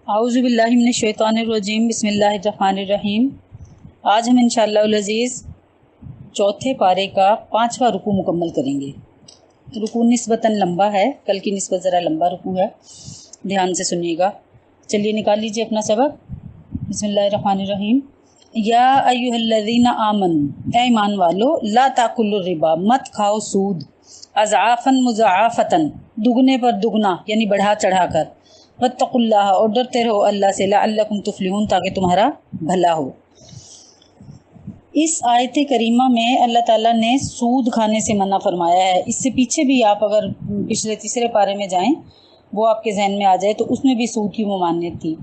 اعوذ باللہ من الشیطان الرجیم بسم اللہ الرحمن الرحیم۔ آج ہم انشاءاللہ العزیز چوتھے پارے کا 5واں رکوع مکمل کریں گے۔ رکوع نسبتاً لمبا ہے، کل کی نسبت ذرا لمبا رکوع ہے، دھیان سے سنیے گا۔ چلیے نکال لیجیے اپنا سبق۔ بسم اللہ الرحمن الرحیم۔ یا ایھا الذین آمنوا، اے ایمان والو، لا تاکلوا الربا، مت کھاؤ سود، اضعافا مضاعفتاً، دگنے پر دگنا یعنی بڑھا چڑھا کر، واتقوا اللہ، اور ڈرتے رہو اللہ سے، لعلکم تفلحون، تاکہ تمہارا بھلا ہو۔ اس آیت کریمہ میں اللہ تعالیٰ نے سود کھانے سے منع فرمایا ہے۔ اس سے پیچھے بھی آپ اگر پچھلے تیسرے پارے میں جائیں، وہ آپ کے ذہن میں آ جائے، تو اس میں بھی سود کی ممانعت تھی۔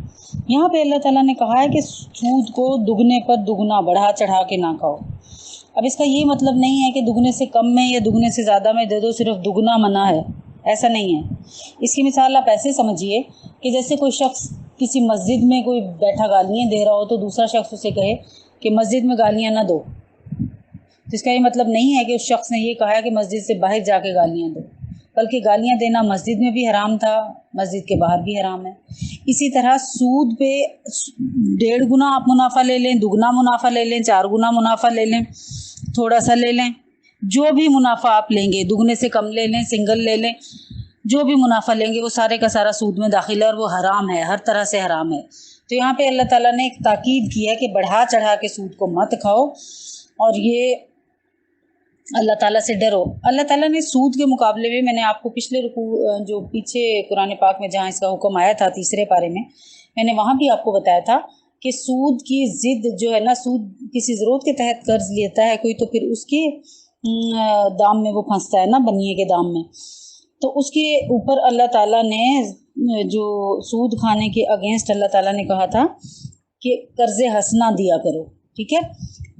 یہاں پہ اللہ تعالیٰ نے کہا ہے کہ سود کو دگنے پر دگنا بڑھا چڑھا کے نہ کھاؤ۔ اب اس کا یہ مطلب نہیں ہے کہ دگنے سے کم میں یا دگنے سے زیادہ میں دے دو، صرف دگنا منع ہے، ایسا نہیں ہے۔ اس کی مثال آپ ایسے سمجھیے کہ جیسے کوئی شخص کسی مسجد میں کوئی بیٹھا گالیاں دے رہا ہو تو دوسرا شخص اسے کہے کہ مسجد میں گالیاں نہ دو، تو اس کا یہ مطلب نہیں ہے کہ اس شخص نے یہ کہا ہے کہ مسجد سے باہر جا کے گالیاں دو، بلکہ گالیاں دینا مسجد میں بھی حرام تھا، مسجد کے باہر بھی حرام ہے۔ اسی طرح سود پہ 1.5 گنا آپ منافع لے لیں، دگنا منافع لے لیں، 4 گنا منافع لے لیں، تھوڑا سا لے لیں، جو بھی منافع آپ لیں گے، دگنے سے کم لے لیں، سنگل لے لیں، جو بھی منافع لیں گے وہ سارے کا سارا سود میں داخل ہے اور وہ حرام ہے، ہر طرح سے حرام ہے۔ تو یہاں پہ اللہ تعالیٰ نے ایک تاکید کی ہے کہ بڑھا چڑھا کے سود کو مت کھاؤ، اور یہ اللہ تعالیٰ سے ڈرو۔ اللہ تعالیٰ نے سود کے مقابلے میں نے آپ کو پچھلے رکوع جو پیچھے قرآن پاک میں جہاں اس کا حکم آیا تھا تیسرے پارے میں نے وہاں بھی آپ کو بتایا تھا کہ سود کی ضد جو ہے نا، سود کسی ضرورت کے تحت قرض لیتا ہے کوئی، تو پھر اس کے دام میں وہ پھنستا ہے نا، بنیے کے دام میں، تو اس کے اوپر اللہ تعالیٰ نے جو سود کھانے کے اگینسٹ اللہ تعالیٰ نے کہا تھا کہ قرض حسنہ دیا کرو، ٹھیک ہے۔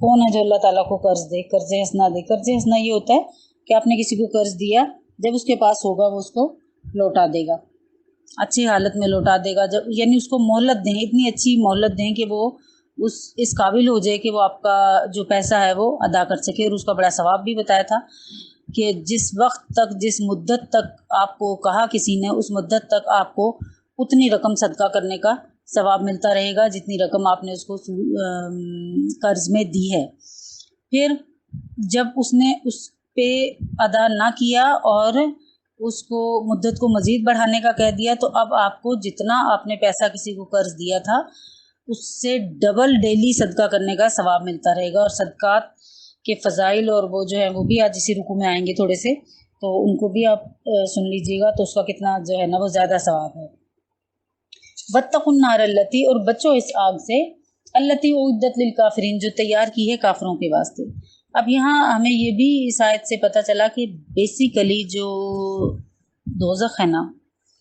کون ہے جو اللہ تعالیٰ کو قرض دے، قرض حسنہ دے؟ قرض حسنہ یہ ہوتا ہے کہ آپ نے کسی کو قرض دیا، جب اس کے پاس ہوگا وہ اس کو لوٹا دے گا، اچھی حالت میں لوٹا دے گا، جب یعنی اس کو مہلت دیں، اتنی اچھی مہلت دیں کہ وہ اس قابل ہو جائے کہ وہ آپ کا جو پیسہ ہے وہ ادا کر سکے۔ اور اس کا بڑا ثواب بھی بتایا تھا کہ جس وقت تک، جس مدت تک آپ کو کہا کسی نے، اس مدت تک آپ کو اتنی رقم صدقہ کرنے کا ثواب ملتا رہے گا جتنی رقم آپ نے اس کو قرض میں دی ہے۔ پھر جب اس نے اس پہ ادا نہ کیا اور اس کو مدت کو مزید بڑھانے کا کہہ دیا، تو اب آپ کو جتنا آپ نے پیسہ کسی کو قرض دیا تھا اس سے ڈبل ڈیلی صدقہ کرنے کا ثواب ملتا رہے گا۔ اور صدقات کے فضائل اور وہ جو ہے وہ بھی آج اسی رکوع میں آئیں گے تھوڑے سے، تو ان کو بھی آپ سن لیجیے گا، تو اس کا کتنا جو ہے نا وہ زیادہ ثواب ہے۔ واتقوا النار التی، اور بچو اس آگ سے، التی اعدت للکافرین، جو تیار کی ہے کافروں کے واسطے۔ اب یہاں ہمیں یہ بھی اس آیت سے پتہ چلا کہ بیسیکلی جو دوزخ ہے نا،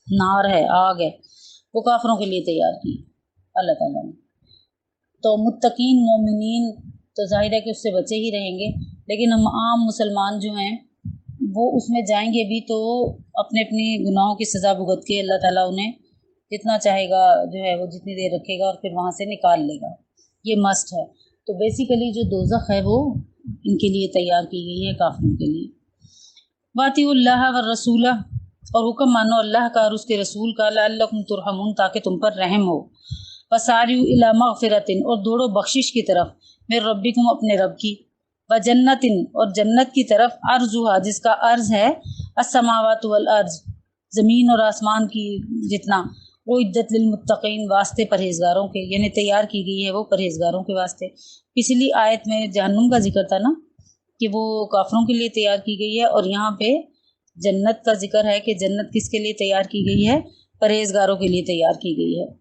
نار ہے، آگ ہے، وہ کافروں کے لیے تیار کی اللہ تعالیٰ نے۔ تو متقین مومنین تو ظاہر ہے کہ اس سے بچے ہی رہیں گے، لیکن ہم عام مسلمان جو ہیں وہ اس میں جائیں گے بھی تو اپنے اپنی گناہوں کی سزا بھگت کے اللہ تعالیٰ انہیں جتنا چاہے گا جو ہے وہ جتنی دیر رکھے گا اور پھر وہاں سے نکال لے گا، یہ مسٹ ہے۔ تو بیسیکلی جو دوزخ ہے وہ ان کے لیے تیار کی گئی ہے، کافروں کے لیے۔ واطیعوا اللہ والرسول، اور حکم مانو اللہ کا اور اس کے رسول کا، لعلکم ترحمون، تاکہ تم پر رحم ہو۔ وسارعوا الی مغفرۃ، اور دوڑو بخشش کی طرف، من ربکم، اپنے رب کی، وجنت، اور جنت کی طرف، عرضھا، جس کا عرض ہے السماوات والارض، زمین اور آسمان کی جتنا، اعدت للمتقین، واسطے پرہیزگاروں کے، یعنی تیار کی گئی ہے وہ پرہیزگاروں کے واسطے۔ پچھلی آیت میں جہنم کا ذکر تھا نا کہ وہ کافروں کے لیے تیار کی گئی ہے، اور یہاں پہ جنت کا ذکر ہے کہ جنت کس کے لیے تیار کی گئی ہے؟ پرہیزگاروں کے لیے تیار کی گئی ہے۔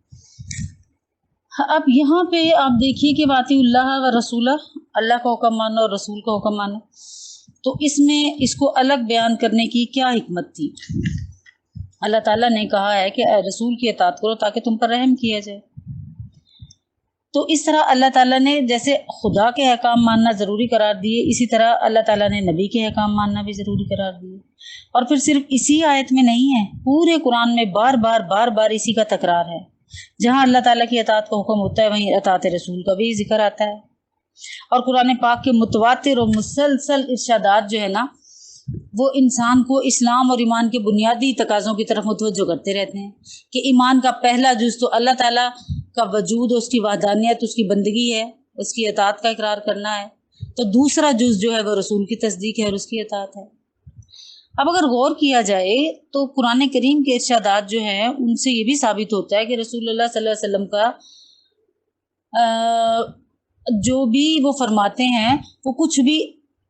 اب یہاں پہ آپ دیکھیے کہ واطیعوا اللہ و رسولہ، اللہ کا حکم مانو اور رسول کا حکم مانو، تو اس میں اس کو الگ بیان کرنے کی کیا حکمت تھی؟ اللہ تعالیٰ نے کہا ہے کہ اے رسول کی اطاعت کرو تاکہ تم پر رحم کیا جائے۔ تو اس طرح اللہ تعالیٰ نے جیسے خدا کے احکام ماننا ضروری قرار دیے، اسی طرح اللہ تعالیٰ نے نبی کے احکام ماننا بھی ضروری قرار دیے۔ اور پھر صرف اسی آیت میں نہیں ہے، پورے قرآن میں بار بار اسی کا تکرار ہے۔ جہاں اللہ تعالیٰ کی اطاعت کا حکم ہوتا ہے وہیں اطاعت رسول کا بھی ذکر آتا ہے۔ اور قرآن پاک کے متواتر اور مسلسل ارشادات جو ہے نا وہ انسان کو اسلام اور ایمان کے بنیادی تقاضوں کی طرف متوجہ کرتے رہتے ہیں کہ ایمان کا پہلا جز تو اللہ تعالیٰ کا وجود، اس کی وحدانیت، اس کی بندگی ہے، اس کی اطاعت کا اقرار کرنا ہے، تو دوسرا جز جو ہے وہ رسول کی تصدیق ہے اور اس کی اطاعت ہے۔ اب اگر غور کیا جائے تو قرآن کریم کے ارشادات جو ہیں ان سے یہ بھی ثابت ہوتا ہے کہ رسول اللہ صلی اللہ علیہ وسلم کا جو بھی وہ فرماتے ہیں وہ کچھ بھی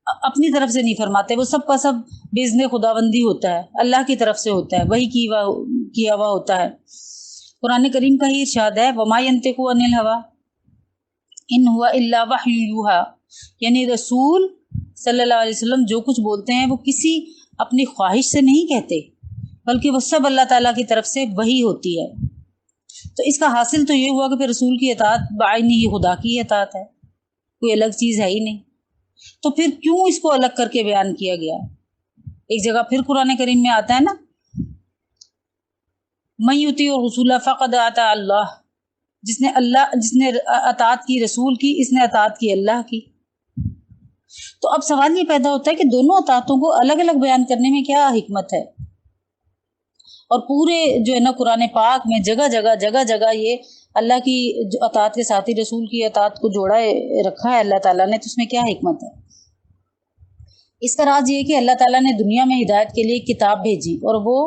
اپنی طرف سے نہیں فرماتے، وہ سب کا سب باذن خداوندی ہوتا ہے، اللہ کی طرف سے ہوتا ہے، وہی کیا ہوا ہوتا ہے۔ قرآن کریم کا ہی ارشاد ہے وما ينطق عن الهوى ان هو الا وحی یوحى، یعنی رسول صلی اللہ علیہ وسلم جو کچھ بولتے ہیں وہ کسی اپنی خواہش سے نہیں کہتے، بلکہ وہ سب اللہ تعالیٰ کی طرف سے وحی ہوتی ہے۔ تو اس کا حاصل تو یہ ہوا کہ پھر رسول کی اطاعت بعین ہی خدا کی اطاعت ہے، کوئی الگ چیز ہے ہی نہیں۔ تو پھر کیوں اس کو الگ کر کے بیان کیا گیا؟ ایک جگہ پھر قرآن کریم میں آتا ہے نا من یطیع الرسول فقد اطاع اللہ، جس نے اطاعت کی رسول کی، اس نے اطاعت کی اللہ کی۔ تو اب سوال یہ پیدا ہوتا ہے کہ دونوں اطاعتوں کو الگ الگ بیان کرنے میں کیا حکمت ہے؟ اور پورے جو ہے نا قرآن پاک میں جگہ جگہ یہ اللہ کی جو اطاعت کے ساتھ ہی رسول کی اطاعت کو جوڑا رکھا ہے اللہ تعالیٰ نے، تو اس میں کیا حکمت ہے؟ اس کا راز یہ ہے کہ اللہ تعالیٰ نے دنیا میں ہدایت کے لیے کتاب بھیجی، اور وہ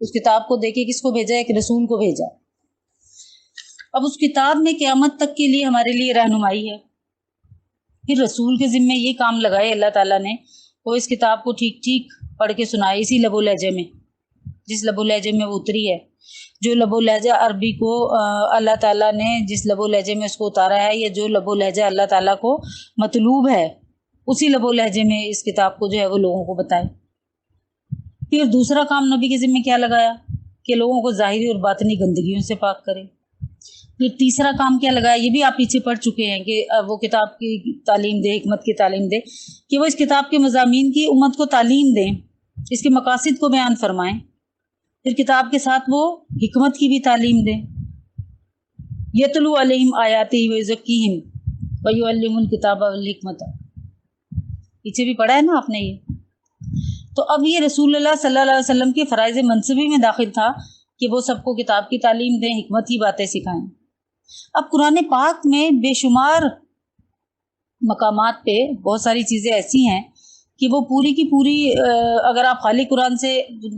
اس کتاب کو دے کے کس کو بھیجا؟ ایک رسول کو بھیجا۔ اب اس کتاب میں قیامت تک کے لیے ہمارے لیے رہنمائی ہے۔ پھر رسول کے ذمے یہ کام لگائے اللہ تعالیٰ نے، وہ اس کتاب کو ٹھیک ٹھیک پڑھ کے سنائے اسی لب و لہجے میں، جس لب و لہجے میں وہ اتری ہے۔ جو لب و لہجہ عربی کو اللہ تعالیٰ نے جس لب و لہجے میں اس کو اتارا ہے، یا جو لب و لہجہ اللہ تعالیٰ کو مطلوب ہے، اسی لب و لہجے میں اس کتاب کو جو ہے وہ لوگوں کو بتائے۔ پھر دوسرا کام نبی کے ذمے کیا لگایا کہ لوگوں کو ظاہری اور باطنی گندگیوں سے پاک کرے۔ پھر تیسرا کام کیا لگایا، یہ بھی آپ پیچھے پڑھ چکے ہیں کہ وہ کتاب کی تعلیم دے، حکمت کی تعلیم دے، کہ وہ اس کتاب کے مضامین کی امت کو تعلیم دیں، اس کے مقاصد کو بیان فرمائیں۔ پھر کتاب کے ساتھ وہ حکمت کی بھی تعلیم دیں، یتلو علیہم آیاتہ ویزکیہم ویعلمہم الکتاب والحکمت، پیچھے بھی پڑھا ہے نا آپ نے یہ۔ تو اب یہ رسول اللہ صلی اللہ علیہ وسلم کے فرائض منصبی میں داخل تھا کہ وہ سب کو کتاب کی تعلیم دیں، حکمت کی باتیں سکھائیں۔ اب قرآن پاک میں بے شمار مقامات پہ بہت ساری چیزیں ایسی ہیں کہ وہ پوری کی پوری اگر آپ خالی قرآن سے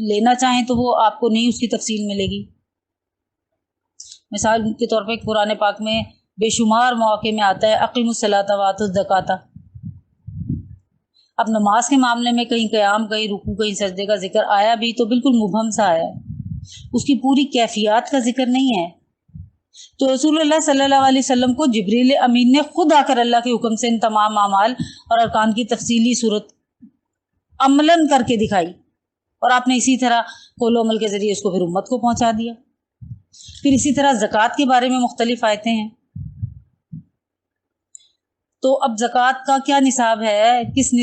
لینا چاہیں تو وہ آپ کو نہیں اس کی تفصیل ملے گی۔ مثال کے طور پہ قرآن پاک میں بے شمار مواقع میں آتا ہے اقیموا الصلاۃ وآتوا الزکاۃ۔ اب نماز کے معاملے میں کہیں قیام، کہیں رکوع، کہیں سجدے کا ذکر آیا بھی تو بالکل مبہم سا آیا ہے، اس کی پوری کیفیات کا ذکر نہیں ہے۔ تو رسول اللہ صلی اللہ علیہ وسلم کو جبریل امین نے خود آ کر اللہ کے حکم سے ان تمام اعمال اور ارکان کی تفصیلی صورت عملاً کر کے دکھائی، اور آپ نے اسی طرح قول و عمل کے ذریعے اس کو پھر امت کو پہنچا دیا۔ پھر اسی طرح زکوٰۃ کے بارے میں مختلف آیتیں ہیں۔ تو اب زکوٰۃ کا کیا نصاب ہے، کس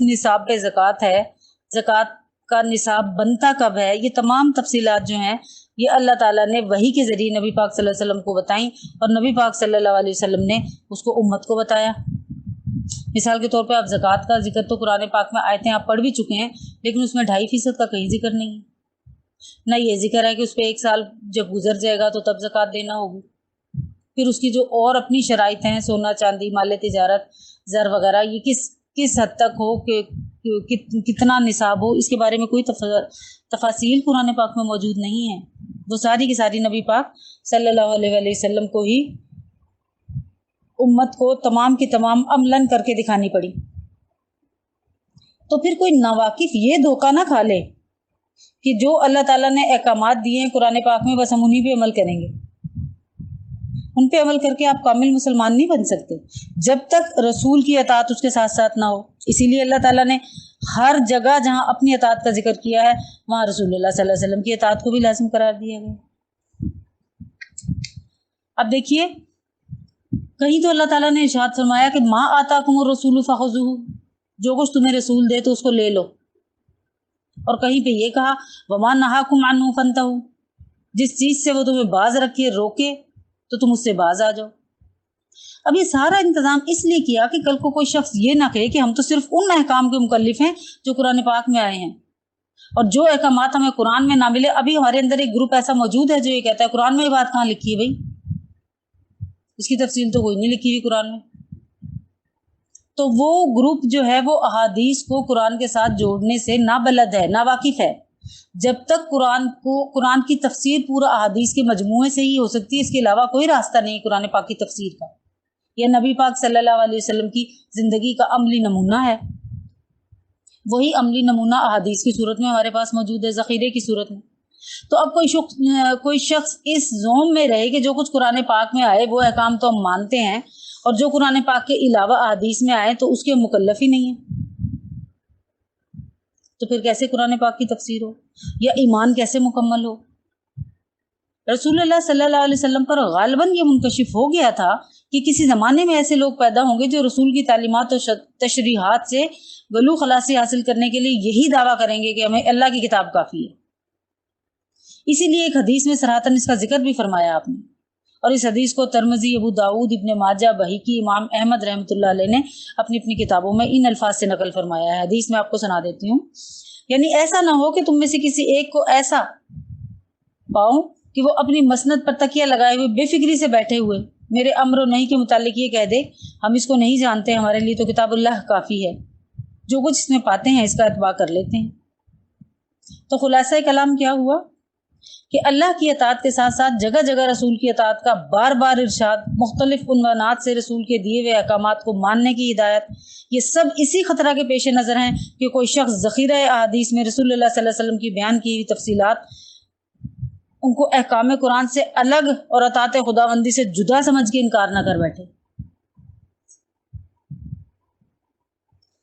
نصاب پہ زکوٰۃ ہے، زکوٰۃ کا نصاب بنتا کب ہے، یہ تمام تفصیلات جو ہیں یہ اللہ تعالیٰ نے وحی کے ذریعے نبی پاک صلی اللہ علیہ وسلم کو بتائیں، اور نبی پاک صلی اللہ علیہ وسلم نے اس کو امت کو بتایا۔ مثال کے طور پہ آپ زکوٰۃ کا ذکر تو قرآن پاک میں آیتیں آپ پڑھ بھی چکے ہیں، لیکن اس میں 2.5% کا کہیں ذکر نہیں ہے۔ نہ یہ ذکر ہے کہ اس پہ 1 سال جب گزر جائے گا تو تب زکوٰۃ دینا ہوگی۔ پھر اس کی جو اور اپنی شرائط ہیں، سونا چاندی، مال تجارت، زر وغیرہ، یہ کس حد تک ہو، کہ کتنا نصاب ہو، اس کے بارے میں کوئی تفاصیل قرآن پاک میں موجود نہیں ہے۔ وہ ساری کی ساری نبی پاک صلی اللہ علیہ وسلم کو ہی امت کو تمام کی تمام عملاً کر کے دکھانی پڑی۔ تو پھر کوئی ناواقف یہ دھوکہ نہ کھا لے کہ جو اللہ تعالیٰ نے احکامات دیے ہیں قرآن پاک میں بس ہم انہی پہ عمل کریں گے، ان پہ عمل کر کے آپ کامل مسلمان نہیں بن سکتے جب تک رسول کی اطاعت اس کے ساتھ ساتھ نہ ہو۔ اسی لیے اللہ تعالیٰ نے ہر جگہ جہاں اپنی اطاعت کا ذکر کیا ہے وہاں رسول اللہ صلی اللہ علیہ وسلم کی اطاعت کو بھی لازم قرار دیا گیا۔ اب دیکھیے کہیں تو اللہ تعالیٰ نے ارشاد فرمایا کہ ما آتاکم الرسول فخذوہ، جو کچھ تمہیں رسول دے تو اس کو لے لو، اور کہیں پہ یہ کہا وما نہاکم عنہ فانتہوا، جس چیز سے وہ تمہیں باز رکھے، روکے، تو تم اس سے باز آ جاؤ۔ اب یہ سارا انتظام اس لیے کیا کہ کل کو کوئی شخص یہ نہ کہے کہ ہم تو صرف ان احکام کے مکلف ہیں جو قرآن پاک میں آئے ہیں، اور جو احکامات ہمیں قرآن میں نہ ملے۔ ابھی ہمارے اندر ایک گروپ ایسا موجود ہے جو یہ کہتا ہے قرآن میں یہ بات کہاں لکھی ہے بھائی، اس کی تفصیل تو کوئی نہیں لکھی ہوئی قرآن میں۔ تو وہ گروپ جو ہے وہ احادیث کو قرآن کے ساتھ جوڑنے سے نابلد ہے، ناواقف ہے۔ جب تک قرآن کی تفسیر پورا احادیث کے مجموعے سے ہی ہو سکتی ہے، اس کے علاوہ کوئی راستہ نہیں قرآن پاک کی تفسیر کا۔ یہ نبی پاک صلی اللہ علیہ وسلم کی زندگی کا عملی نمونہ ہے، وہی عملی نمونہ احادیث کی صورت میں ہمارے پاس موجود ہے، ذخیرے کی صورت میں۔ تو اب کوئی شخص اس زوم میں رہے کہ جو کچھ قرآن پاک میں آئے وہ احکام تو ہم مانتے ہیں، اور جو قرآن پاک کے علاوہ احادیث میں آئے تو اس کے مکلف ہی نہیں ہے، تو پھر کیسے قرآن پاک کی تفسیر ہو یا ایمان کیسے مکمل ہو؟ رسول اللہ صلی اللہ علیہ وسلم پر غالباً یہ منکشف ہو گیا تھا کہ کسی زمانے میں ایسے لوگ پیدا ہوں گے جو رسول کی تعلیمات اور تشریحات سے غلو خلاصی حاصل کرنے کے لیے یہی دعویٰ کریں گے کہ ہمیں اللہ کی کتاب کافی ہے۔ اسی لیے ایک حدیث میں صراحتاً اس کا ذکر بھی فرمایا آپ نے، اور اس حدیث کو ترمذی، ابو داؤد، ابن ماجہ، بہقی، امام احمد رحمۃ اللہ علیہ نے اپنی اپنی کتابوں میں ان الفاظ سے نقل فرمایا ہے۔ حدیث میں آپ کو سنا دیتی ہوں، یعنی ایسا نہ ہو کہ تم میں سے کسی ایک کو ایسا پاؤں کہ وہ اپنی مسند پر تکیہ لگائے ہوئے بے فکری سے بیٹھے ہوئے میرے امر و نہیں کے متعلق یہ کہہ دے ہم اس کو نہیں جانتے، ہمارے لیے تو کتاب اللہ کافی ہے، جو کچھ اس میں پاتے ہیں اس کا اتباع کر لیتے ہیں۔ تو خلاصہ کلام کیا ہوا کہ اللہ کی اطاعت کے ساتھ ساتھ جگہ جگہ رسول کی اطاعت کا بار بار ارشاد، مختلف عنوانات سے رسول کے دیے ہوئے احکامات کو ماننے کی ہدایت، یہ سب اسی خطرہ کے پیش نظر ہیں کہ کوئی شخص ذخیرہ احادیث میں رسول اللہ صلی اللہ علیہ وسلم کی بیان کی ہوئی تفصیلات ان کو احکام قرآن سے الگ اور اطاعت خداوندی سے جدا سمجھ کے انکار نہ کر بیٹھے۔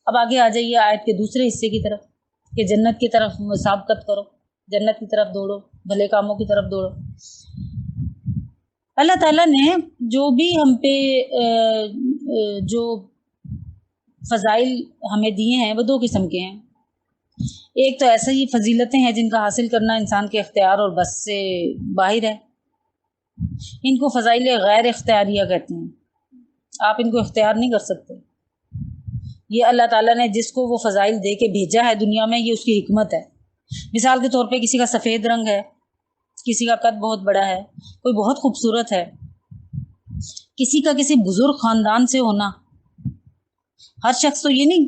اب آگے آ جائیے آیت کے دوسرے حصے کی طرف کہ جنت کی طرف مسابقت کرو، جنت کی طرف دوڑو، بھلے کاموں کی طرف دوڑو۔ اللہ تعالیٰ نے جو بھی ہم پہ جو فضائل ہمیں دیے ہیں وہ دو قسم کے ہیں۔ ایک تو ایسا ہی فضیلتیں ہیں جن کا حاصل کرنا انسان کے اختیار اور بس سے باہر ہے، ان کو فضائل غیر اختیاریہ کہتے ہیں، آپ ان کو اختیار نہیں کر سکتے۔ یہ اللہ تعالیٰ نے جس کو وہ فضائل دے کے بھیجا ہے دنیا میں، یہ اس کی حکمت ہے۔ مثال کے طور پہ کسی کا سفید رنگ ہے، کسی کا قد بہت بڑا ہے، کوئی بہت خوبصورت ہے، کسی کا کسی بزرگ خاندان سے ہونا۔ ہر شخص تو یہ نہیں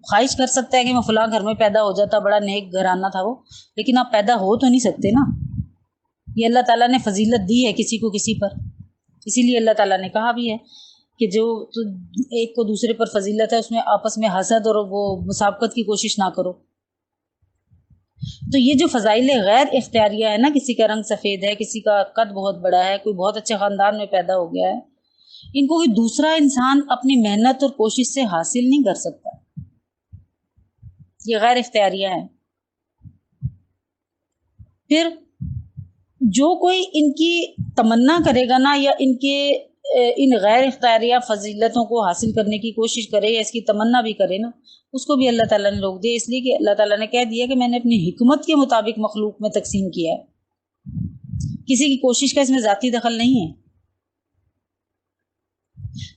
خواہش کر سکتا ہے کہ میں فلاں گھر میں پیدا ہو جاتا، بڑا نیک گھرانہ تھا وہ، لیکن آپ پیدا ہو تو نہیں سکتے نا۔ یہ اللہ تعالیٰ نے فضیلت دی ہے کسی کو کسی پر، اسی لیے اللہ تعالیٰ نے کہا بھی ہے کہ جو ایک کو دوسرے پر فضیلت ہے اس میں آپس میں حسد اور وہ مسابقت کی کوشش نہ کرو۔ تو یہ جو فضائل غیر اختیاریہ ہے نا، کسی کا رنگ سفید ہے، کسی کا قد بہت بڑا ہے، کوئی بہت اچھے خاندان میں پیدا ہو گیا ہے، ان کو کوئی دوسرا انسان اپنی محنت اور کوشش سے حاصل نہیں کر سکتا، یہ غیر اختیاریہ ہے۔ پھر جو کوئی ان کی تمنا کرے گا نا، یا ان غیر اختیاریہ فضیلتوں کو حاصل کرنے کی کوشش کرے یا اس کی تمنا بھی کرے نا، اس کو بھی اللہ تعالیٰ نے روک دیا، اس لیے کہ اللہ تعالیٰ نے کہہ دیا کہ میں نے اپنی حکمت کے مطابق مخلوق میں تقسیم کیا ہے، کسی کی کوشش کا اس میں ذاتی دخل نہیں ہے۔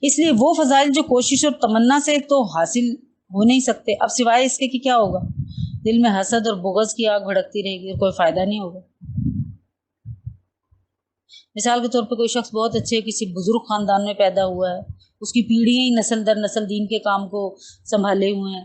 اس لیے وہ فضائل جو کوشش اور تمنا سے تو حاصل ہو نہیں سکتے، اب سوائے اس کے کہ کیا ہوگا، دل میں حسد اور بغض کی آگ بھڑکتی رہے گی اور کوئی فائدہ نہیں ہوگا۔ مثال کے طور پہ کوئی شخص بہت اچھے کسی بزرگ خاندان میں پیدا ہوا ہے، اس کی پیڑھیاں ہی نسل در نسل دین کے کام کو سنبھالے ہوئے ہیں،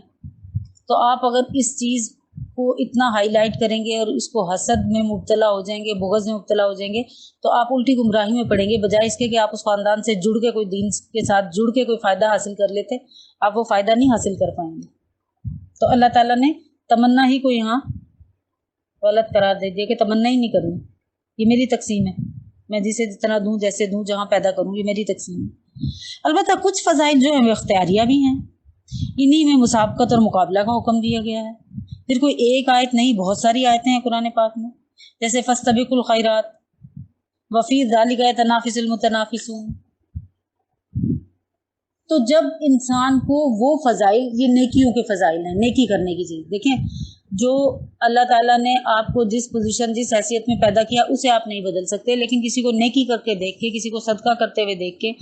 تو آپ اگر اس چیز کو اتنا ہائی لائٹ کریں گے اور اس کو حسد میں مبتلا ہو جائیں گے، بغض میں مبتلا ہو جائیں گے، تو آپ الٹی گمراہی میں پڑیں گے، بجائے اس کے کہ آپ اس خاندان سے جڑ کے کوئی دین کے ساتھ جڑ کے کوئی فائدہ حاصل کر لیتے، آپ وہ فائدہ نہیں حاصل کر پائیں گے۔ تو اللہ تعالیٰ نے تمنا ہی کو یہاں غلط قرار دے دیا کہ تمنا ہی نہیں کروں، یہ میری تقسیم ہے، میں جسے جتنا دوں، جیسے دوں، جہاں پیدا کروں، یہ میری تقسیم ہے۔ البتہ کچھ فضائل جو ہیں وہ اختیاریہ بھی ہیں، انہی میں مسابقت اور مقابلہ کا حکم دیا گیا ہے۔ پھر کوئی ایک آیت نہیں، بہت ساری آیتیں ہیں قرآن پاک میں، جیسے فاستبقوا الخیرات وفی ذلک یتنافس المتنافسون۔ تو جب انسان کو وہ فضائل، یہ نیکیوں کے فضائل ہیں، نیکی کرنے کی چیز، دیکھیں جو اللہ تعالیٰ نے آپ کو جس پوزیشن جس حیثیت میں پیدا کیا اسے آپ نہیں بدل سکتے، لیکن کسی کو نیکی کر کے دیکھ کے، کسی کو صدقہ کرتے ہوئے دیکھ کے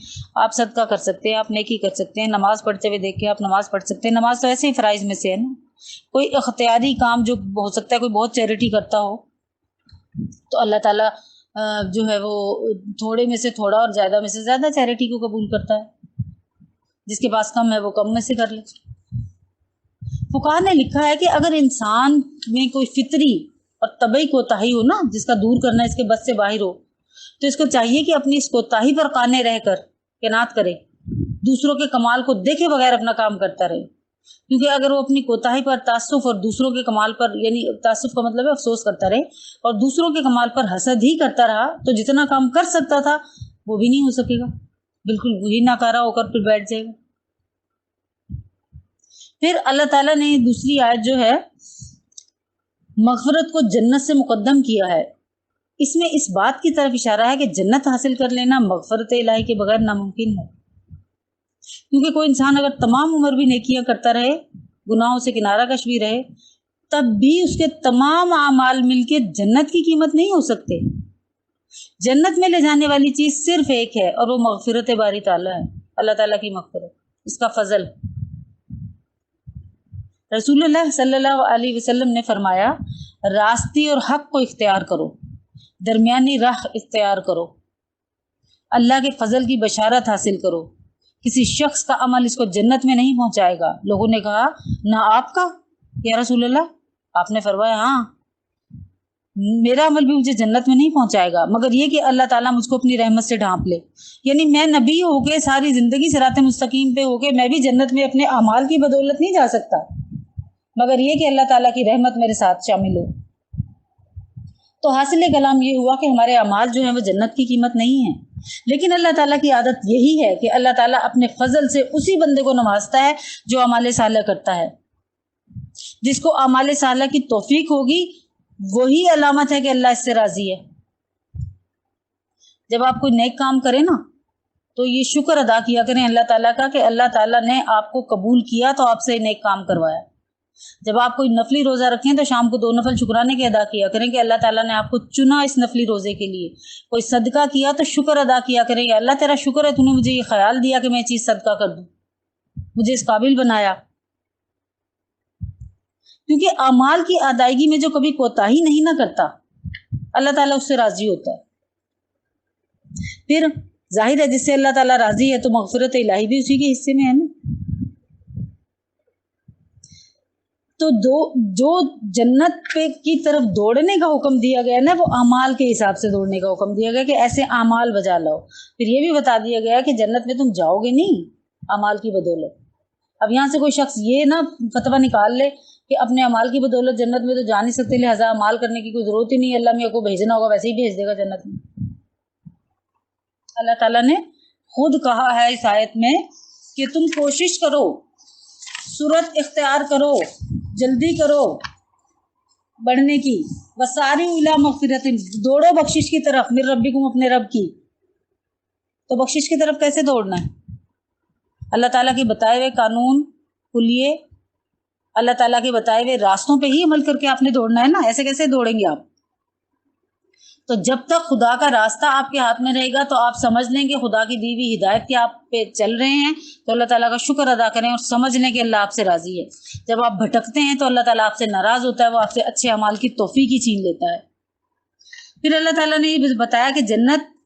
آپ صدقہ کر سکتے ہیں، آپ نیکی کر سکتے ہیں، نماز پڑھتے ہوئے دیکھ کے آپ نماز پڑھ سکتے ہیں۔ نماز تو ایسے ہی فرائض میں سے ہے نا، کوئی اختیاری کام جو ہو سکتا ہے، کوئی بہت چیریٹی کرتا ہو تو اللہ تعالیٰ جو ہے وہ تھوڑے میں سے تھوڑا اور زیادہ میں سے زیادہ چیریٹی کو قبول کرتا ہے، جس کے پاس کم ہے وہ کم میں سے کر لے۔ فقہا نے لکھا ہے کہ اگر انسان میں کوئی فطری اور طبعی کوتاہی ہو نا، جس کا دور کرنا اس کے بس سے باہر ہو، تو اس کو چاہیے کہ اپنی اس کوتاہی پر قانے رہ کر قناعت کرے، دوسروں کے کمال کو دیکھے بغیر اپنا کام کرتا رہے، کیونکہ اگر وہ اپنی کوتاہی پر تعصف اور دوسروں کے کمال پر، یعنی تعصف کا مطلب ہے افسوس کرتا رہے اور دوسروں کے کمال پر حسد ہی کرتا رہا، تو جتنا کام کر سکتا تھا وہ بھی نہیں ہو سکے گا، بالکل وہی ناکارہ ہو کر پھر بیٹھ جائے گا۔ پھر اللہ تعالیٰ نے دوسری آیت جو ہے مغفرت کو جنت سے مقدم کیا ہے، اس میں اس بات کی طرف اشارہ ہے کہ جنت حاصل کر لینا مغفرت الہی کے بغیر ناممکن ہے، کیونکہ کوئی انسان اگر تمام عمر بھی نیکیاں کرتا رہے، گناہوں سے کنارہ کش بھی رہے، تب بھی اس کے تمام اعمال مل کے جنت کی قیمت نہیں ہو سکتے۔ جنت میں لے جانے والی چیز صرف ایک ہے اور وہ مغفرت باری تعالیٰ ہے، اللہ تعالیٰ کی مغفرت، اس کا فضل۔ رسول اللہ صلی اللہ علیہ وسلم نے فرمایا، راستی اور حق کو اختیار کرو، درمیانی راہ اختیار کرو، اللہ کے فضل کی بشارت حاصل کرو، کسی شخص کا عمل اس کو جنت میں نہیں پہنچائے گا۔ لوگوں نے کہا، نہ آپ کا یا رسول اللہ؟ آپ نے فرمایا، ہاں میرا عمل بھی مجھے جنت میں نہیں پہنچائے گا، مگر یہ کہ اللہ تعالیٰ مجھ کو اپنی رحمت سے ڈھانپ لے، یعنی میں نبی ہو کے ساری زندگی صراط مستقیم پہ ہو کے میں بھی جنت میں اپنے اعمال کی بدولت نہیں جا سکتا، مگر یہ کہ اللہ تعالیٰ کی رحمت میرے ساتھ شامل ہو۔ تو حاصل کلام یہ ہوا کہ ہمارے اعمال جو ہیں وہ جنت کی قیمت نہیں ہے، لیکن اللہ تعالیٰ کی عادت یہی ہے کہ اللہ تعالیٰ اپنے فضل سے اسی بندے کو نوازتا ہے جو اعمال صالح کرتا ہے۔ جس کو اعمال صالح کی توفیق ہوگی وہی علامت ہے کہ اللہ اس سے راضی ہے۔ جب آپ کوئی نیک کام کریں نا تو یہ شکر ادا کیا کریں اللہ تعالیٰ کا کہ اللہ تعالیٰ نے آپ کو قبول کیا تو آپ سے نیک کام کروایا۔ جب آپ کوئی نفلی روزہ رکھیں تو شام کو 2 نفل شکرانے کے ادا کیا کریں کہ اللہ تعالیٰ نے آپ کو چنا اس نفلی روزے کے لیے۔ کوئی صدقہ کیا تو شکر ادا کیا کریں کہ اللہ تیرا شکر ہے، تو نے مجھے یہ خیال دیا کہ میں یہ چیز صدقہ کر دوں، مجھے اس قابل بنایا۔ کیونکہ اعمال کی ادائیگی میں جو کبھی کوتاہی نہیں نہ کرتا اللہ تعالیٰ اس سے راضی ہوتا ہے۔ پھر ظاہر ہے جس سے اللہ تعالیٰ راضی ہے تو مغفرت الہی بھی اسی کے حصے میں ہے نا۔ تو جو جنت پہ کی طرف دوڑنے کا حکم دیا گیا نا، وہ اعمال کے حساب سے دوڑنے کا حکم دیا گیا کہ ایسے اعمال بجا لاؤ۔ پھر یہ بھی بتا دیا گیا کہ جنت میں تم جاؤ گے نہیں اعمال کی بدولت۔ اب یہاں سے کوئی شخص یہ نہ فتویٰ نکال لے کہ اپنے اعمال کی بدولت جنت میں تو جا نہیں سکتے، لہٰذا اعمال کرنے کی کوئی ضرورت ہی نہیں، اللہ میاں کو بھیجنا ہوگا ویسے ہی بھیج دے گا جنت میں۔ اللہ تعالیٰ نے خود کہا ہے اس آیت میں کہ تم کوشش کرو، سرعت اختیار کرو، جلدی کرو بڑھنے کی، وسارعوا الی مغفرۃ، دوڑو بخشش کی طرف، من ربکم، اپنے رب کی۔ تو بخشش کی طرف کیسے دوڑنا ہے؟ اللہ تعالیٰ کے بتائے ہوئے قانون کلیے، اللہ تعالیٰ کے بتائے ہوئے راستوں پہ ہی عمل کر کے آپ نے دوڑنا ہے نا، ایسے کیسے دوڑیں گے آپ؟ تو جب تک خدا کا راستہ آپ کے ہاتھ میں رہے گا تو آپ سمجھ لیں کہ خدا کی دی ہوئی ہدایت کے آپ پہ چل رہے ہیں، تو اللہ تعالیٰ کا شکر ادا کریں اور سمجھ لیں کہ اللہ آپ سے راضی ہے۔ جب آپ بھٹکتے ہیں تو اللہ تعالیٰ آپ سے ناراض ہوتا ہے، وہ آپ سے اچھے اعمال کی توفیق ہی چھین لیتا ہے۔ پھر اللہ تعالیٰ نے یہ بتایا کہ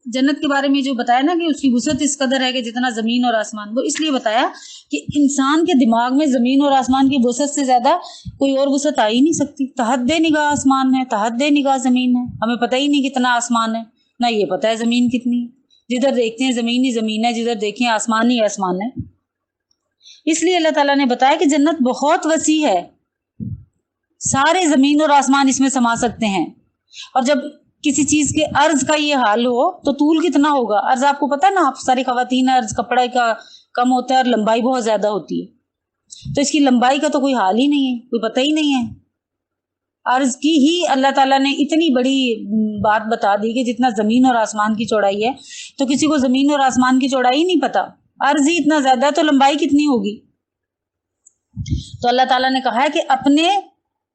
جنت کے بارے میں جو بتایا نا کہ اس کی وسعت اس قدر ہے کہ جتنا زمین اور آسمان، وہ اس لیے بتایا کہ انسان کے دماغ میں زمین اور آسمان کی وسعت سے زیادہ کوئی اور وسعت آ ہی نہیں سکتی۔ تحد نگاہ آسمان ہے، تحد نگاہ زمین ہے، ہمیں پتہ ہی نہیں کتنا آسمان ہے، نہ یہ پتہ ہے زمین کتنی ہے۔ جدھر دیکھتے ہیں زمین ہی زمین ہے، جدھر دیکھیں آسمان ہی آسمان ہے۔ اس لیے اللہ تعالیٰ نے بتایا کہ جنت بہت وسیع ہے، سارے زمین اور آسمان اس میں سما سکتے ہیں۔ اور جب کسی چیز کے عرض کا یہ حال ہو تو طول کتنا ہوگا؟ عرض آپ کو پتہ نا، آپ ساری خواتین، عرض کپڑے کا کم ہوتا ہے اور لمبائی بہت زیادہ ہوتی ہے، تو اس کی لمبائی کا تو کوئی حال ہی نہیں ہے، کوئی پتہ ہی نہیں ہے۔ عرض کی ہی اللہ تعالیٰ نے اتنی بڑی بات بتا دی کہ جتنا زمین اور آسمان کی چوڑائی ہے، تو کسی کو زمین اور آسمان کی چوڑائی نہیں پتہ، عرض ہی اتنا زیادہ ہے تو لمبائی کتنی ہوگی؟ تو اللہ تعالیٰ نے کہا ہے کہ اپنے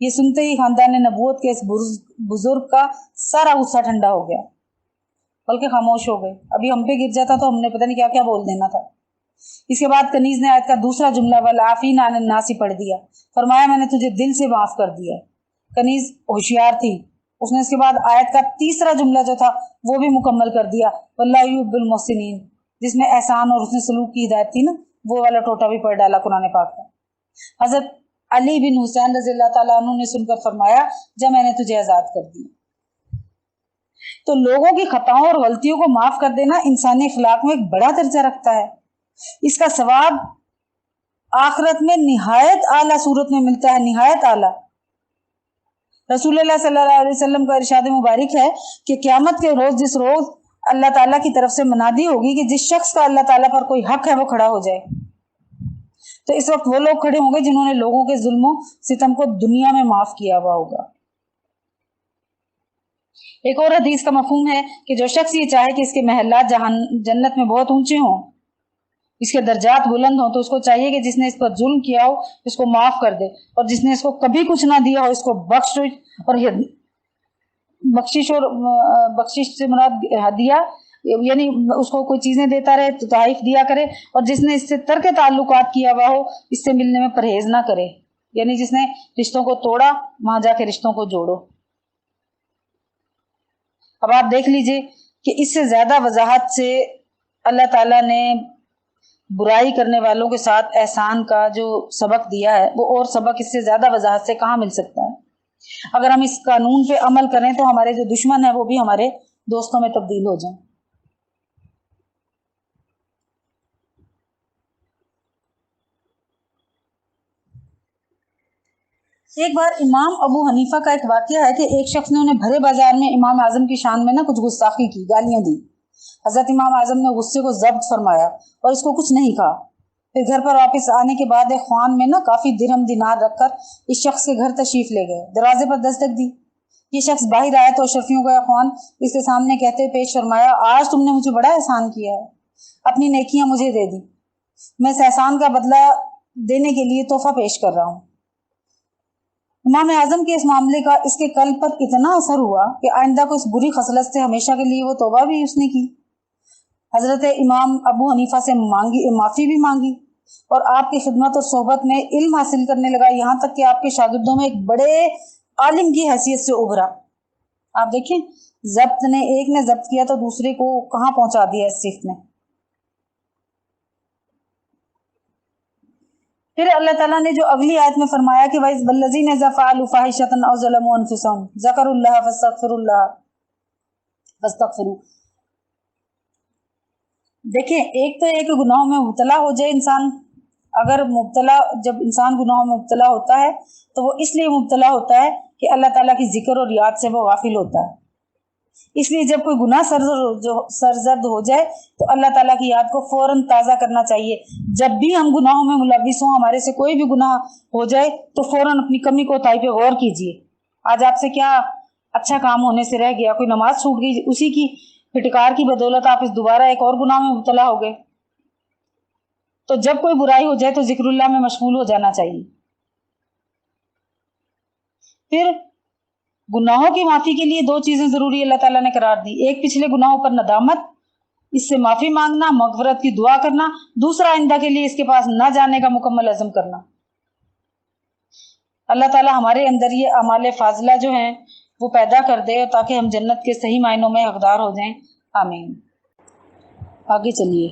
یہ سنتے ہی خاندان نبوت کے اس بزرگ کا سارا غصہ ٹھنڈا ہو گیا، بلکہ خاموش ہو گئے۔ ابھی ہم پہ گر جاتا تو ہم نے پتہ نہیں کیا کیا بول دینا تھا۔ اس کے بعد کنیز نے آیت کا دوسرا جملہ والعافین عن الناس پڑھ دیا، فرمایا میں نے تجھے دل سے معاف کر دیا۔ کنیز ہوشیار تھی، اس نے اس کے بعد آیت کا تیسرا جملہ جو تھا وہ بھی مکمل کر دیا، واللہ یحب المحسنین، جس میں احسان اور حسن سلوک کی ہدایت تھی نا، وہ والا ٹوٹا بھی پڑھ ڈالا قرآن پاک کا۔ حضرت علی بن حسین رضی اللہ تعالیٰ عنہ نے سن کر فرمایا جب میں نے تجھے آزاد کر دیا۔ تو لوگوں کی خطاؤں اور غلطیوں کو معاف کر دینا انسانی اخلاق میں ایک بڑا درجہ رکھتا ہے۔ اس کا ثواب آخرت میں نہایت اعلیٰ صورت میں ملتا ہے، نہایت اعلیٰ۔ رسول اللہ صلی اللہ علیہ وسلم کا ارشاد مبارک ہے کہ قیامت کے روز جس روز اللہ تعالیٰ کی طرف سے منادی ہوگی کہ جس شخص کا اللہ تعالیٰ پر کوئی حق ہے وہ کھڑا ہو جائے، تو اس وقت وہ لوگ کھڑے ہوں گے جنہوں نے لوگوں کے ظلم و ستم کو دنیا میں معاف کیا ہوا ہوگا۔ ایک اور حدیث کا مفہوم ہے کہ جو شخص یہ چاہے کہ اس کے محلات جنت میں بہت اونچے ہوں، اس کے درجات بلند ہوں، تو اس کو چاہیے کہ جس نے اس پر ظلم کیا ہو اس کو معاف کر دے، اور جس نے اس کو کبھی کچھ نہ دیا ہو اس کو بخشش سے مراد ہدیہ، یعنی اس کو کوئی چیزیں دیتا رہے تو تحائف دیا کرے، اور جس نے اس سے ترک تعلقات کیا ہوا ہو اس سے ملنے میں پرہیز نہ کرے، یعنی جس نے رشتوں کو توڑا وہاں جا کے رشتوں کو جوڑو۔ اب آپ دیکھ لیجئے کہ اس سے زیادہ وضاحت سے اللہ تعالیٰ نے برائی کرنے والوں کے ساتھ احسان کا جو سبق دیا ہے وہ اور سبق اس سے زیادہ وضاحت سے کہاں مل سکتا ہے۔ اگر ہم اس قانون پہ عمل کریں تو ہمارے جو دشمن ہیں وہ بھی ہمارے دوستوں میں تبدیل ہو جائیں۔ ایک بار امام ابو حنیفہ کا ایک واقعہ ہے کہ ایک شخص نے انہیں بھرے بازار میں امام اعظم کی شان میں کچھ گستاخی کی، گالیاں دی۔ حضرت امام اعظم نے غصے کو ضبط فرمایا اور اس کو کچھ نہیں کہا۔ پھر گھر پر واپس آنے کے بعد ایک خوان میں کافی درہم دینار رکھ کر اس شخص کے گھر تشریف لے گئے۔ دروازے پر دستک دی، یہ شخص باہر آیا تو اشرفیوں کا خوان اس کے سامنے کہتے پیش فرمایا آج تم نے مجھے بڑا احسان کیا ہے، اپنی نیکیاں مجھے دے دی، میں اس احسان کا بدلہ دینے کے لیے تحفہ پیش کر رہا ہوں۔ امام اعظم کے اس معاملے کا اس کے قلب پر اتنا اثر ہوا کہ آئندہ کو اس بری خصلت سے ہمیشہ کے لیے وہ توبہ بھی اس نے کی، حضرت امام ابو حنیفہ سے معافی بھی مانگی، اور آپ کی خدمت اور صحبت میں علم حاصل کرنے لگا، یہاں تک کہ آپ کے شاگردوں میں ایک بڑے عالم کی حیثیت سے ابھرا۔ آپ دیکھیں ایک نے ضبط کیا تو دوسرے کو کہاں پہنچا دیا اس صفت نے۔ پھر اللہ تعالیٰ نے جو اگلی آیت میں فرمایا کہ وَإِذْ وَالَّذِينَ إِذَا فَعَلُوا فَاحِشَةً أَوْ ظَلَمُوا أَنفُسَهُمْ ذَكَرُوا اللَّهَ فَاسْتَغْفِرُوا۔ دیکھیں ایک تو ایک گناہوں میں مبتلا ہو جائے انسان، اگر جب انسان گناہوں میں مبتلا ہوتا ہے تو وہ اس لیے مبتلا ہوتا ہے کہ اللہ تعالیٰ کی ذکر اور یاد سے وہ غافل ہوتا ہے۔ اس لیے جب کوئی گناہ سرزد ہو جائے تو اللہ تعالیٰ کی یاد کو فوراً تازہ کرنا چاہیے۔ جب بھی ہم گناہوں میں ملوث ہوں، ہمارے سے کوئی بھی گناہ ہو جائے تو فوراً اپنی کمی کوتاہی پہ غور کیجیے۔ آج آپ سے کیا اچھا کام ہونے سے رہ گیا، کوئی نماز چھوٹ گئی، اسی کی پھٹکار کی بدولت آپ اس دوبارہ ایک اور گناہ میں مبتلا ہو گئے۔ تو جب کوئی برائی ہو جائے تو ذکر اللہ میں مشغول ہو جانا چاہیے۔ پھر گناہوں کی معافی کے لیے دو چیزیں ضروری اللہ تعالیٰ نے قرار دی، ایک پچھلے گناہوں پر ندامت، اس سے معافی مانگنا، مغفرت کی دعا کرنا، دوسرا آئندہ کے لیے اس کے پاس نہ جانے کا مکمل عزم کرنا۔ اللہ تعالیٰ ہمارے اندر یہ اعمال فاضلہ جو ہیں وہ پیدا کر دے تاکہ ہم جنت کے صحیح معنوں میں حقدار ہو جائیں، آمین۔ آگے چلیے،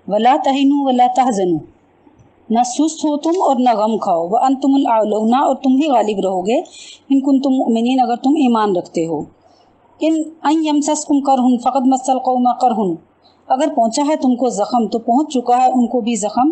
وَلَا تَهِنُوا وَلَا تَحْزَنُوا، نہ سست ہو تم اور نہ غم کھاؤ، وَأَنْتُمُ الْأَعْلَوْنَ، اور تم ہی غالب رہو گے، إِن كُنتُم مُؤْمِنِينَ، اگر تم ایمان رکھتے ہو۔ إِنْ يَمْسَسْكُمْ قَرْحٌ فَقَدْ مَسَّ الْقَوْمَ قَرْحٌ، اگر پہنچا ہے تم کو زخم تو پہنچ چکا ہے ان کو بھی زخم،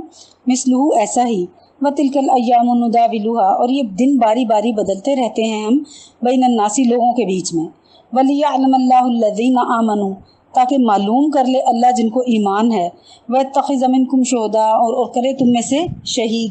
مِثْلُهُ ایسا ہی، وَتِلْكَ الْأَيَّامُ نُدَاوِلُهَا، اور یہ دن باری باری بدلتے رہتے ہیں ہم، بین الناس، لوگوں کے بیچ میں، وَلِيَعْلَمَ اللَّهُ الَّذِينَ آمَنُوا، تاکہ معلوم کر لے اللہ جن کو ایمان ہے، وَيَتَّخِذَ مِنْكُمْ شُهَدَاءَ، اور کرے تم میں سے شہید۔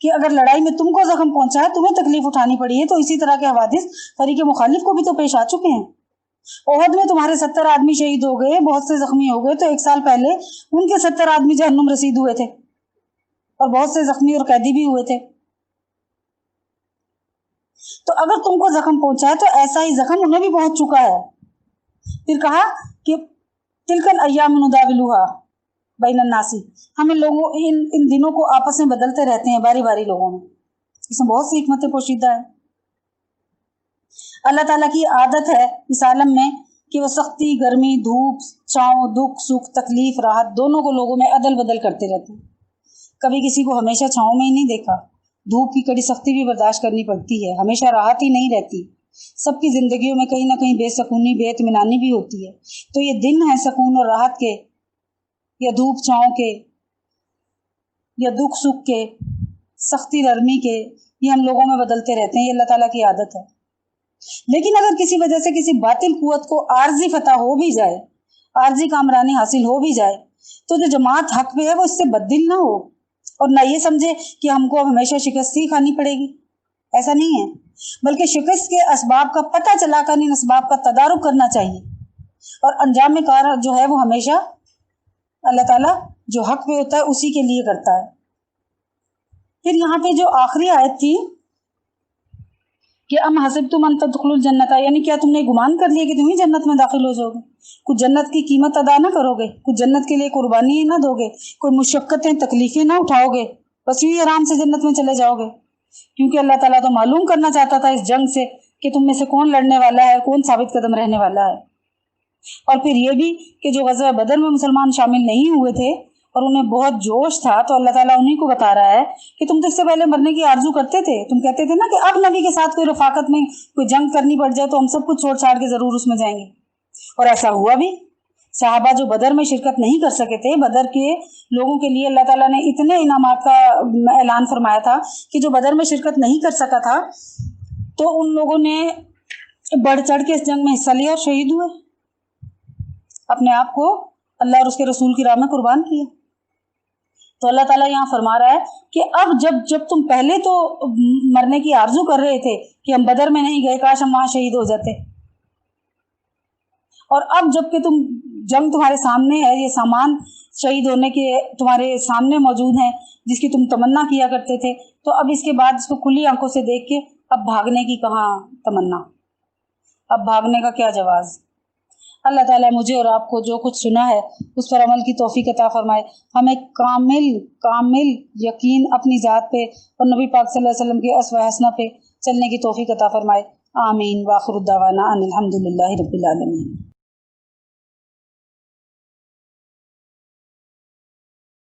کہ اگر لڑائی میں تم کو زخم پہنچا ہے، تمہیں تکلیف اٹھانی پڑی ہے، تو اسی طرح کے حوادث فریق مخالف کو بھی تو پیش آ چکے ہیں۔ احد میں تمہارے 70 آدمی شہید ہو گئے، بہت سے زخمی ہو گئے، تو 1 سال پہلے ان کے 70 آدمی جہنم رسید ہوئے تھے اور بہت سے زخمی اور قیدی بھی ہوئے تھے۔ تو اگر تم کو زخم پہنچا ہے تو ایسا ہی زخم انہیں بھی پہنچ چکا ہے۔ پھر کہا کہ تلک الایام نداولها بین الناس، ہم ان دنوں کو آپس میں بدلتے رہتے ہیں باری باری لوگوں میں۔ اس میں بہت سی حکمتیں پوشیدہ ہیں۔ اللہ تعالیٰ کی عادت ہے اس عالم میں کہ وہ سختی، گرمی، دھوپ، چھاؤں، دکھ، سکھ، تکلیف، راحت دونوں کو لوگوں میں عدل بدل کرتے رہتے ہیں۔ کبھی کسی کو ہمیشہ چھاؤں میں ہی نہیں دیکھا، دھوپ کی کڑی سختی بھی برداشت کرنی پڑتی ہے، ہمیشہ راحت ہی نہیں رہتی، سب کی زندگیوں میں کہیں نہ کہیں بے سکونی، بے اطمینانی بھی ہوتی ہے۔ تو یہ دن ہیں سکون اور راحت کے، یا دھوپ چھاؤں کے، یا دکھ سکھ کے، سختی نرمی کے، یہ ہم لوگوں میں بدلتے رہتے ہیں، یہ اللہ تعالیٰ کی عادت ہے۔ لیکن اگر کسی وجہ سے کسی باطل قوت کو عارضی فتح ہو بھی جائے، عارضی کامرانی حاصل ہو بھی جائے، تو جو جماعت حق پہ ہے وہ اس سے بددل نہ ہو اور نہ یہ سمجھے کہ ہم کو اب ہمیشہ شکست ہی کھانی پڑے گی، ایسا نہیں ہے، بلکہ شکست کے اسباب کا پتہ چلا کر ان اسباب کا تدارک کرنا چاہیے، اور انجام کار جو ہے وہ ہمیشہ اللہ تعالیٰ جو حق پہ ہوتا ہے اسی کے لیے کرتا ہے۔ پھر یہاں پہ جو آخری آیت تھی کہ ام حسبتم ان تدخلوا الجنت، یعنی کیا تم نے گمان کر لیا کہ تم ہی جنت میں داخل ہو جاؤ گے، کچھ جنت کی قیمت ادا نہ کرو گے، کچھ جنت کے لیے قربانی نہ دو گے، کوئی مشقتیں تکلیفیں نہ اٹھاؤ گے، بس یوں آرام سے جنت میں چلے جاؤ گے؟ کیونکہ اللہ تعالیٰ تو معلوم کرنا چاہتا تھا اس جنگ سے کہ تم میں سے کون لڑنے والا ہے، کون ثابت قدم رہنے والا ہے۔ اور پھر یہ بھی کہ جو غزوہ بدر میں مسلمان شامل نہیں ہوئے تھے اور انہیں بہت جوش تھا، تو اللہ تعالیٰ انہیں کو بتا رہا ہے کہ تم تو اس سے پہلے مرنے کی آرزو کرتے تھے، تم کہتے تھے نا کہ اب نبی کے ساتھ کوئی رفاقت میں کوئی جنگ کرنی پڑ جائے تو ہم سب کچھ چھوڑ چھاڑ کے ضرور اس میں جائیں گے، اور ایسا ہوا بھی۔ صحابہ جو بدر میں شرکت نہیں کر سکے تھے، بدر کے لوگوں کے لیے اللہ تعالیٰ نے اتنے انعامات کا اعلان فرمایا تھا کہ جو بدر میں شرکت نہیں کر سکا تھا تو ان لوگوں نے بڑھ چڑھ کے اس جنگ میں حصہ لیا اور شہید ہوئے، اپنے آپ کو اللہ اور اس کے رسول کی راہ میں قربان کیا۔ تو اللہ تعالیٰ یہاں فرما رہا ہے کہ اب جب تم پہلے تو مرنے کی آرزو کر رہے تھے کہ ہم بدر میں نہیں گئے، کاش ہم وہاں شہید ہو جاتے، اور اب جب کہ تم جنگ تمہارے سامنے ہے، یہ سامان شہید ہونے کے تمہارے سامنے موجود ہیں جس کی تم تمنا کیا کرتے تھے، تو اب اس کے بعد اس کو کھلی آنکھوں سے دیکھ کے اب بھاگنے کی کہاں تمنا، اب بھاگنے کا کیا جواز۔ اللہ تعالیٰ مجھے اور آپ کو جو کچھ سنا ہے اس پر عمل کی توفیق عطا فرمائے، ہمیں کامل یقین اپنی ذات پہ اور نبی پاک صلی اللہ علیہ وسلم کے اسوہ حسنہ پہ چلنے کی توفیق عطا فرمائے، آمین۔ وآخر الدعوانا ان الحمد للہ رب العالمین۔